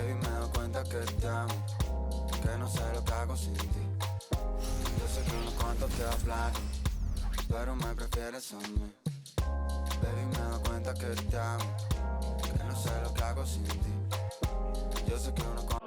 Baby, me doy cuenta que te amo, que no sé lo que hago sin ti. Yo sé que unos cuantos te hablan, pero me prefieres a mí. Baby, me doy cuenta que te amo, que no sé lo que hago sin ti. Yo sé que unos cuantos...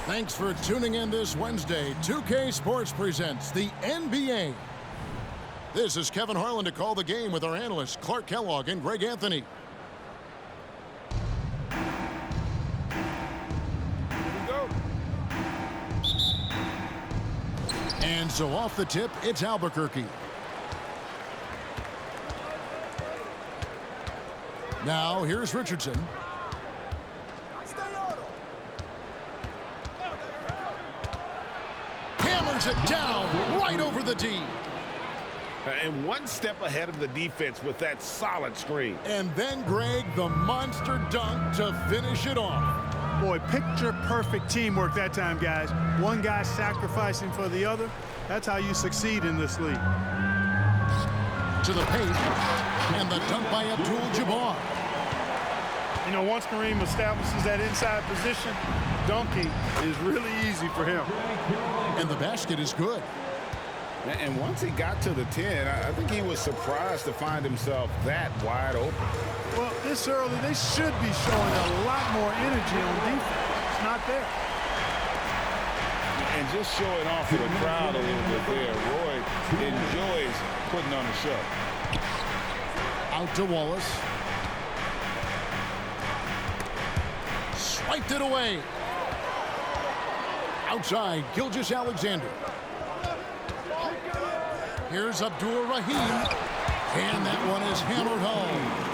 Thanks for tuning in this Wednesday. 2K Sports presents the NBA. This is Kevin Harlan to call the game with our analysts Clark Kellogg and Greg Anthony. And so off the tip, it's Albuquerque. Now, here's Richardson. Hammers it down right over the D. And one step ahead of the defense with that solid screen. And then, Greg, the monster dunk to finish it off. Boy, picture-perfect teamwork that time, guys. One guy sacrificing for the other. That's how you succeed in this league. To the paint, and the dunk by Abdul-Jabbar. You know, once Kareem establishes that inside position, dunking is really easy for him. And the basket is good. And once he got to the 10, I think he was surprised to find himself that wide open. Well, this early, they should be showing a lot more energy on defense. It's not there. And just showing off to the crowd a little bit there. Roy enjoys putting on a show. Out to Wallace. Swiped it away. Outside, Gilgeous-Alexander. Here's Abdur-Rahim. And that one is hammered home.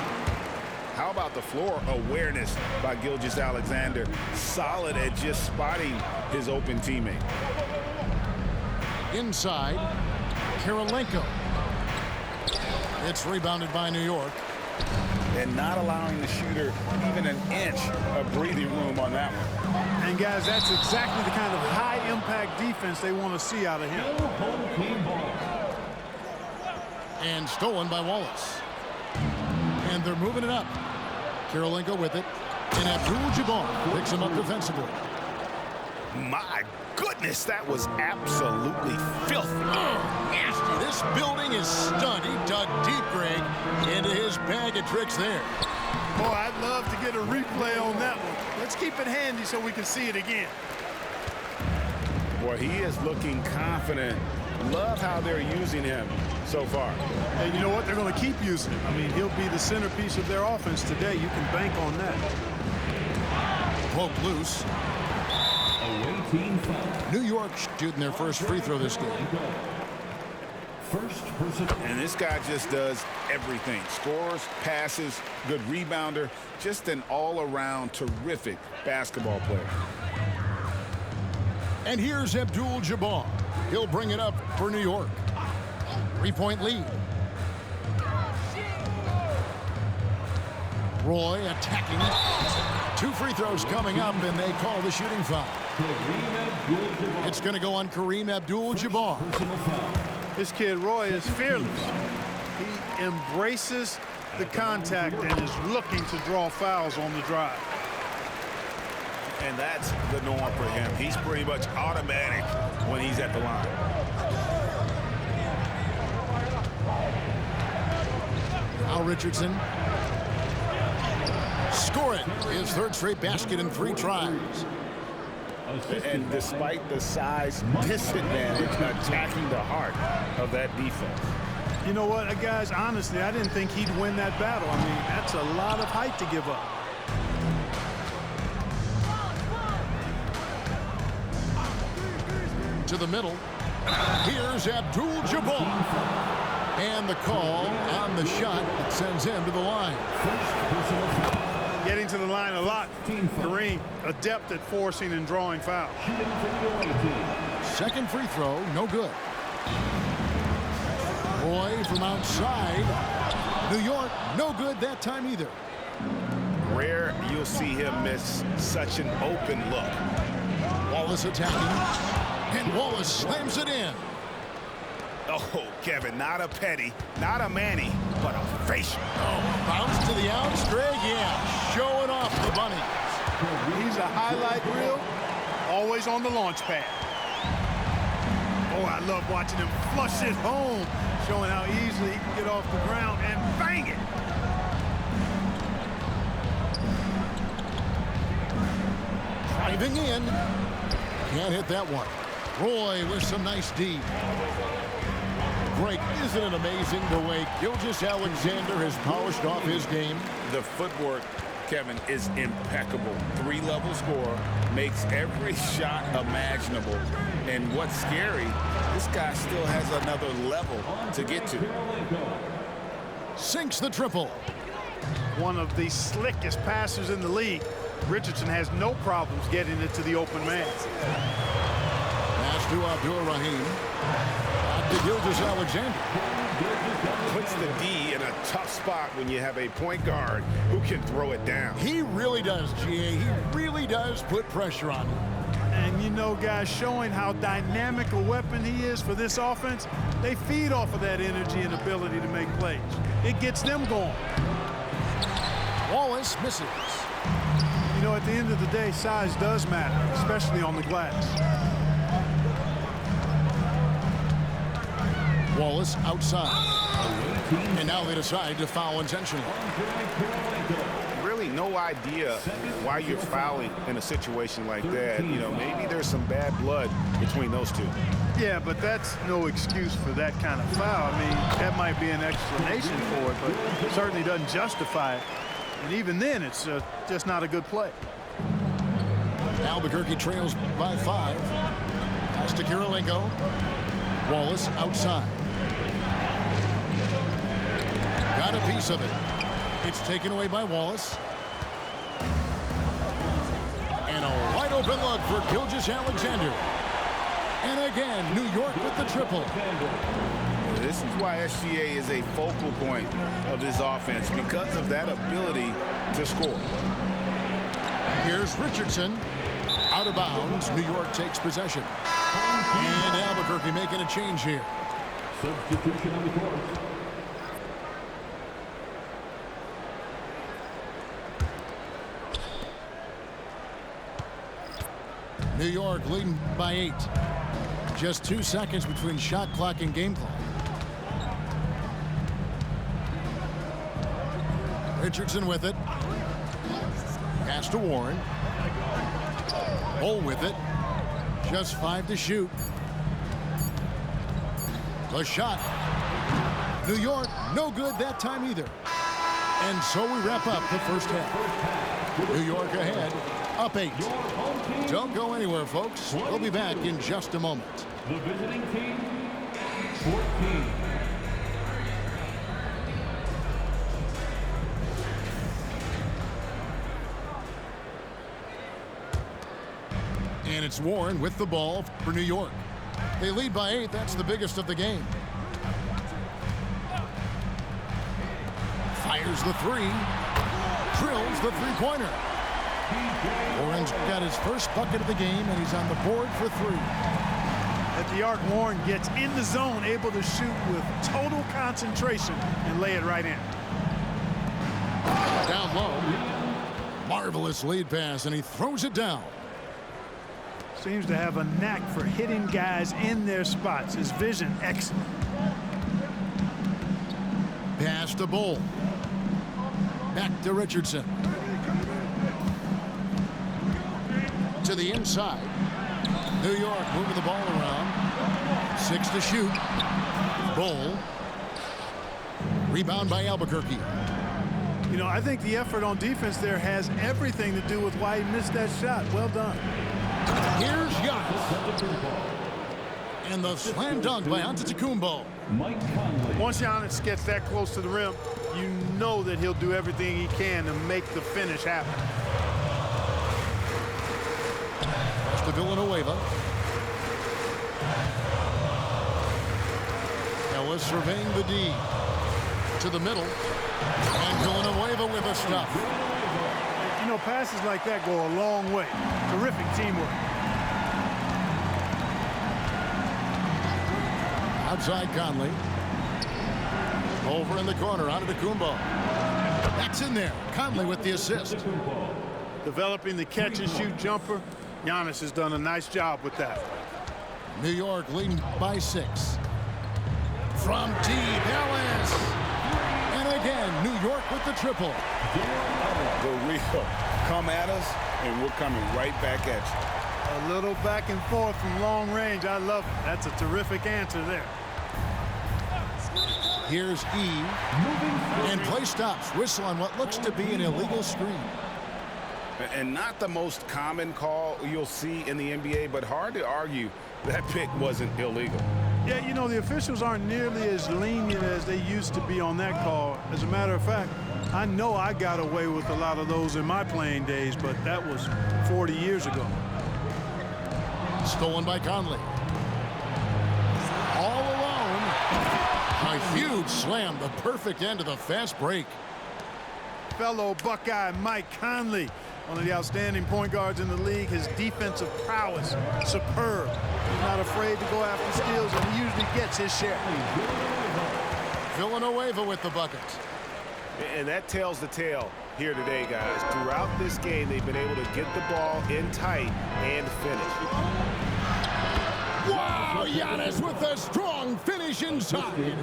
How about the floor awareness by Gilgeous-Alexander? Solid at just spotting his open teammate. Inside, Kirilenko. It's rebounded by New York. And not allowing the shooter even an inch of breathing room on that one. And, guys, that's exactly the kind of high-impact defense they want to see out of him. And stolen by Wallace. And they're moving it up. Kirilenko with it. And Abdul-Jabbar picks him up defensively. My goodness, that was absolutely filthy. Oh, nasty. This building is stunned. He dug deep, Greg, into his bag of tricks there. Boy, I'd love to get a replay on that one. Let's keep it handy so we can see it again. Boy, he is looking confident. Love how they're using him so far. And you know what? They're going to keep using him. I mean, he'll be the centerpiece of their offense today. You can bank on that. Poke loose. New York shooting their first free throw this game. First person. And this guy just does everything. Scores, passes, good rebounder. Just an all-around terrific basketball player. And here's Abdul-Jabbar. He'll bring it up for New York. 3-point lead. Roy attacking. 2 free throws coming up, and they call the shooting foul. It's going to go on Kareem Abdul-Jabbar. This kid, Roy, is fearless. He embraces the contact and is looking to draw fouls on the drive. And that's the norm for him. He's pretty much automatic when he's at the line. Al Richardson. Scoring his 3rd straight basket in 3 tries. And despite the size disadvantage, attacking the heart of that defense. You know what, guys, honestly, I didn't think he'd win that battle. I mean, that's a lot of height to give up. To the middle. Here's Abdul-Jabbar. And the call on the shot that sends him to the line. Getting to the line a lot. Kareem, adept at forcing and drawing fouls. 2nd free throw, no good. Roy from outside. New York, no good that time either. Rare you'll see him miss such an open look. Wallace attacking. And Wallace slams it in. Oh, Kevin, not a Petty, not a Manny, but a facial. Oh, bounce to the outs, Greg, yeah, showing off the bunnies. He's a highlight reel, always on the launch pad. Oh, I love watching him flush it home, showing how easily he can get off the ground and bang it. Driving in. Can't hit that one. Roy with some nice D. Greg, isn't it amazing the way Gilgeous-Alexander has polished off his game? The footwork, Kevin, is impeccable. 3-level scorer, makes every shot imaginable. And what's scary, this guy still has another level to get to. Sinks the triple. One of the slickest passers in the league. Richardson has no problems getting it to the open man. Pass to Abdul-Rahim. To Gilgeous-Alexander. Puts the D in a tough spot when you have a point guard who can throw it down. He really does, GA. He really does put pressure on him. And you know, guys, showing how dynamic a weapon he is for this offense, they feed off of that energy and ability to make plays. It gets them going. Wallace misses. You know, at the end of the day, size does matter, especially on the glass. Wallace outside. And now they decide to foul intentionally. Really no idea why you're fouling in a situation like that. You know, maybe there's some bad blood between those two. Yeah, but that's no excuse for that kind of foul. I mean, that might be an explanation for it, but it certainly doesn't justify it. And even then, it's just not a good play. Albuquerque trails by 5. Pass to Kirilenko. Wallace outside. Got a piece of it. It's taken away by Wallace. And a wide open look for Gilgeous-Alexander. And again, New York with the triple. This is why SGA is a focal point of this offense, because of that ability to score. Here's Richardson. Out of bounds. New York takes possession. And Albuquerque making a change here. Substitution on the court. New York leading by 8. Just 2 seconds between shot clock and game clock. Richardson with it. Pass to Warren. Bull with it. Just 5 to shoot. The shot. New York, no good that time either. And so we wrap up the first half. New York ahead, up 8. Don't go anywhere, folks. We'll be back in just a moment. The visiting team, 14. And it's Warren with the ball for New York. They lead by 8. That's the biggest of the game. Fires the three. Drills the three-pointer. Warren's got his first bucket of the game, and he's on the board for 3. At the arc, Warren gets in the zone, able to shoot with total concentration and lay it right in. Down low. Marvelous lead pass, and he throws it down. Seems to have a knack for hitting guys in their spots. His vision, excellent. Pass to Bull. Back to Richardson. To the inside. New York moving the ball around. 6 to shoot. Bull. Rebound by Albuquerque. You know, I think the effort on defense there has everything to do with why he missed that shot. Well done. Here's Giannis. And the slam dunk by Antetokounmpo. Once Giannis gets that close to the rim, you know that he'll do everything he can to make the finish happen. To Villanueva. Ellis surveying the D. To the middle. And Villanueva with a stop. You know, passes like that go a long way. Terrific teamwork. Outside Conley. Over in the corner, Antetokounmpo. That's in there. Conley with the assist. Developing the catch and shoot jumper. Giannis has done a nice job with that. New York leading by 6. From deep, Ellis. And again, New York with the triple. The real come at us, and we're coming right back at you. A little back and forth from long range. I love it. That's a terrific answer there. Here's E. And play stops. Whistle on what looks to be an illegal screen. And not the most common call you'll see in the NBA, but hard to argue that pick wasn't illegal. Yeah, you know, the officials aren't nearly as lenient as they used to be on that call. As a matter of fact, I know I got away with a lot of those in my playing days, but that was 40 years ago. Stolen by Conley. All alone. A huge slam, the perfect end of the fast break. Fellow Buckeye Mike Conley, one of the outstanding point guards in the league. His defensive prowess, superb. He's not afraid to go after steals, and he usually gets his share. Villanueva with the bucket. And that tells the tale here today, guys. Throughout this game, they've been able to get the ball in tight and finish. Wow, Giannis with a strong finish inside.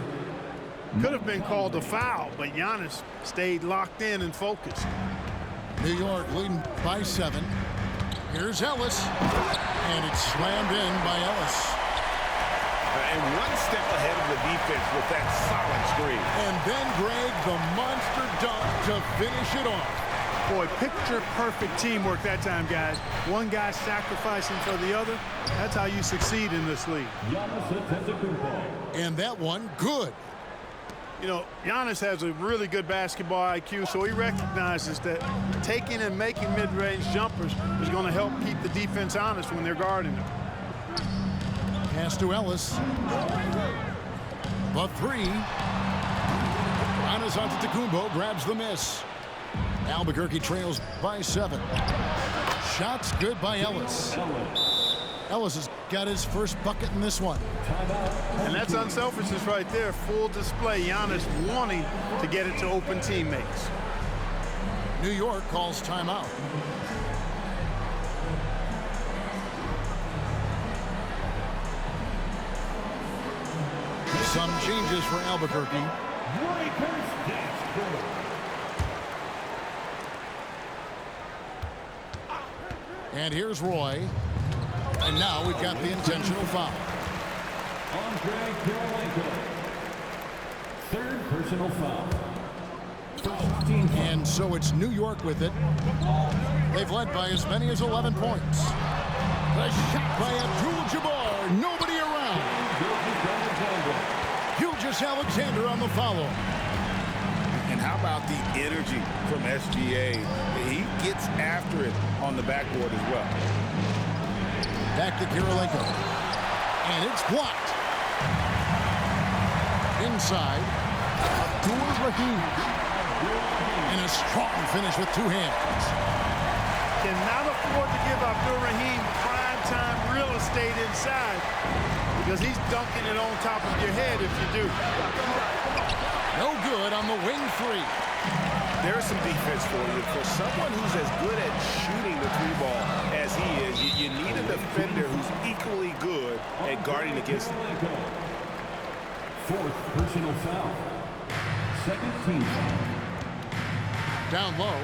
Could have been called a foul, but Giannis stayed locked in and focused. New York leading by 7. Here's Ellis. And it's slammed in by Ellis. And one step ahead of the defense with that solid screen. And then Greg, the monster dunk to finish it off. Boy, picture-perfect teamwork that time, guys. One guy sacrificing for the other. That's how you succeed in this league. And that one, good. You know, Giannis has a really good basketball IQ, so he recognizes that taking and making mid-range jumpers is going to help keep the defense honest when they're guarding him. Pass to Ellis. The 3. Giannis Antetokounmpo grabs the miss. Albuquerque trails by 7. Shots good by Ellis. Ellis has got his first bucket in this one. And that's unselfishness right there. Full display. Giannis wanting to get it to open teammates. New York calls timeout. Some changes for Albuquerque. And here's Roy. And now we've got the intentional foul. Andre Kirilenko. Third personal foul. First team foul. And so it's New York with it. They've led by as many as 11 points. The shot by Abdul-Jabbar. Nobody around. Gilgeous-Alexander on the follow. And how about the energy from SGA? He gets after it on the backboard as well. Back to Kirilenko. And it's blocked. Inside. Abdul-Rahim. And a strong finish with two hands. Cannot afford to give Abdul-Rahim prime-time real estate inside because he's dunking it on top of your head if you do. No good on the wing three. There's some defense for you. For someone who's as good at shooting the three ball as he is, you need a defender who's equally good at guarding against him. Fourth personal foul. Second team foul. Down low.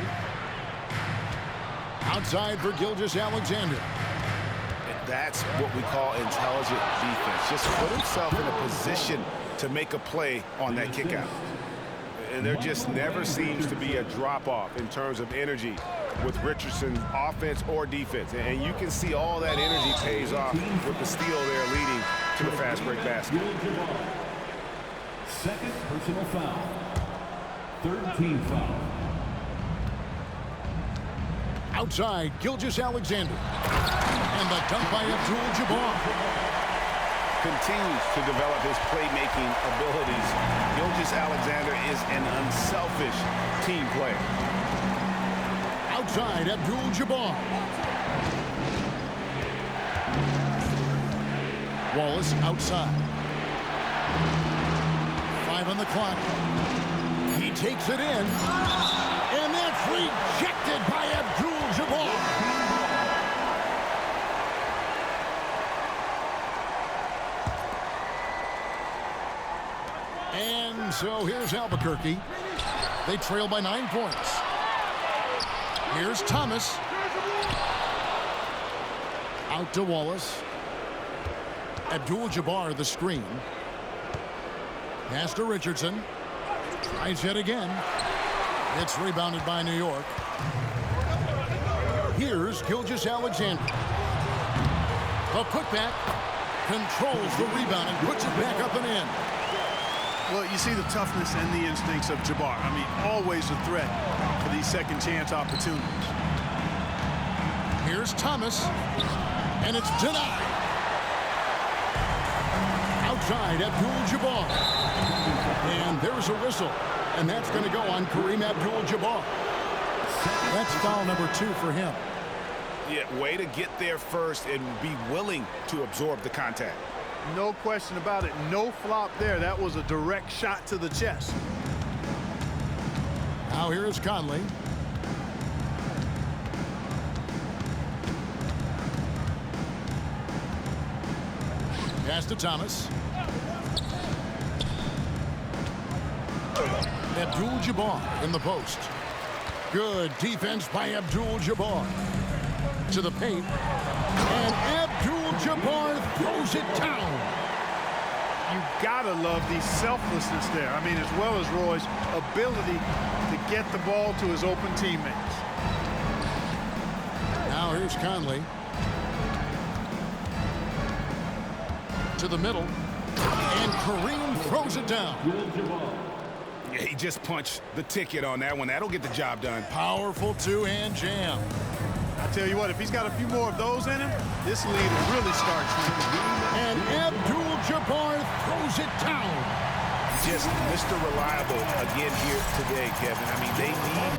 Outside for Gilgeous-Alexander. And that's what we call intelligent defense. Just put himself in a position to make a play on that kick out. And there just never seems to be a drop-off in terms of energy with Richardson's offense or defense. And you can see all that energy pays off with the steal there leading to the fast break basket. Second personal foul. Third team foul. Outside, Gilgeous-Alexander. And the dunk by Abdul-Jabbar. Continues to develop his playmaking abilities. Gilgeous-Alexander is an unselfish team player. Outside, Abdul-Jabbar. Wallace outside. 5 on the clock. He takes it in. And that's rejected by Abdul-Jabbar. And so here's Albuquerque. They trail by 9 points. Here's Thomas. Out to Wallace. Abdul-Jabbar the screen. Pass to Richardson. Tries it again. It's rebounded by New York. Here's Gilgeous-Alexander. The putback. Controls the rebound and puts it back up and in. Well, you see the toughness and the instincts of Jabbar. I mean, always a threat for these second chance opportunities. Here's Thomas. And it's denied. Outside, Abdul-Jabbar. And there's a whistle. And that's going to go on Kareem Abdul-Jabbar. That's foul number 2 for him. Yeah, way to get there first and be willing to absorb the contact. No question about it. No flop there. That was a direct shot to the chest. Now here is Conley. Pass to Thomas. Abdul-Jabbar in the post. Good defense by Abdul-Jabbar. To the paint. And Abdul-Jabbar throws it down. You gotta love the selflessness there. I mean, as well as Roy's ability to get the ball to his open teammates. Now here's Conley. To the middle. And Kareem throws it down. Yeah, he just punched the ticket on that one. That'll get the job done. Powerful two-hand jam. I tell you what, if he's got a few more of those in him, this lead will really start shrinking. And Abdul-Jabbar throws it down. Just Mr. Reliable again here today, Kevin. I mean, they need